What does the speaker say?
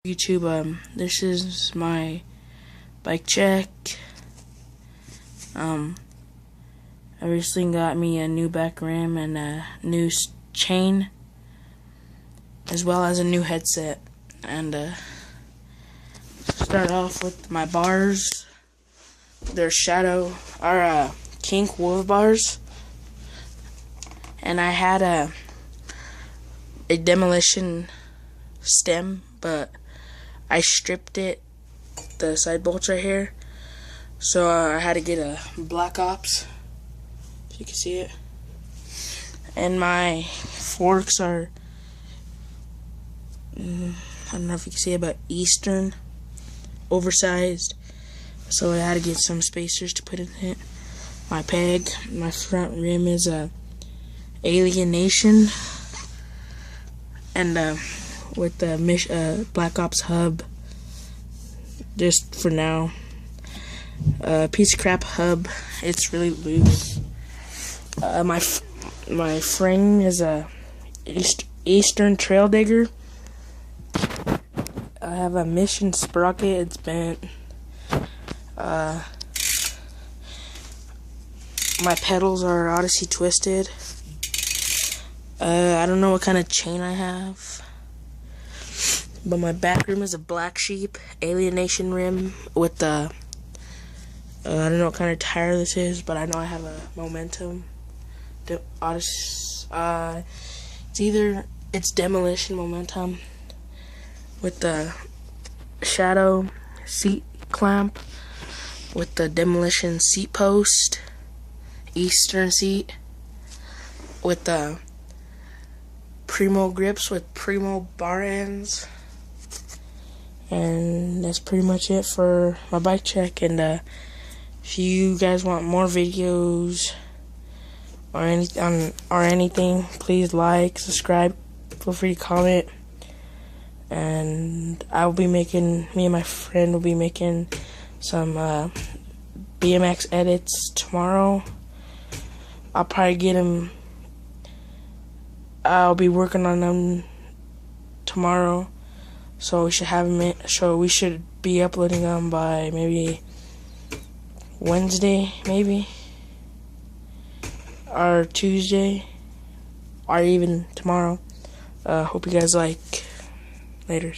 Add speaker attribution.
Speaker 1: YouTube, this is my bike check. I recently got me a new back rim and a new chain, as well as a new headset. And start off with my bars. They're Kink Wolf bars, and I had a demolition stem, but I stripped it, the side bolts right here, so I had to get a Black Ops, if you can see it. And my forks are, I don't know if you can see it, but Eastern, oversized, so I had to get some spacers to put in it. My peg, my front rim is a Alienation, and with the Black Ops hub, just for now. Piece of crap hub, it's really loose. My frame is a Eastern Trail Digger. I have a Mission sprocket, it's bent. My pedals are Odyssey Twisted. I don't know what kind of chain I have, but my back rim is a Black Sheep Alienation rim with the I don't know what kind of tire this is, but I know I have a Momentum. It's Demolition Momentum with the Shadow seat clamp with the Demolition seat post, Eastern seat with the Primo grips with Primo bar ends. And that's pretty much it for my bike check. And if you guys want more videos or anything, please like, subscribe, feel free to comment. And me and my friend will be making some BMX edits tomorrow. I'll probably get them. I'll be working on them tomorrow, so we should have them. We should be uploading them by maybe Wednesday, maybe, or Tuesday, or even tomorrow. Hope you guys like. Later.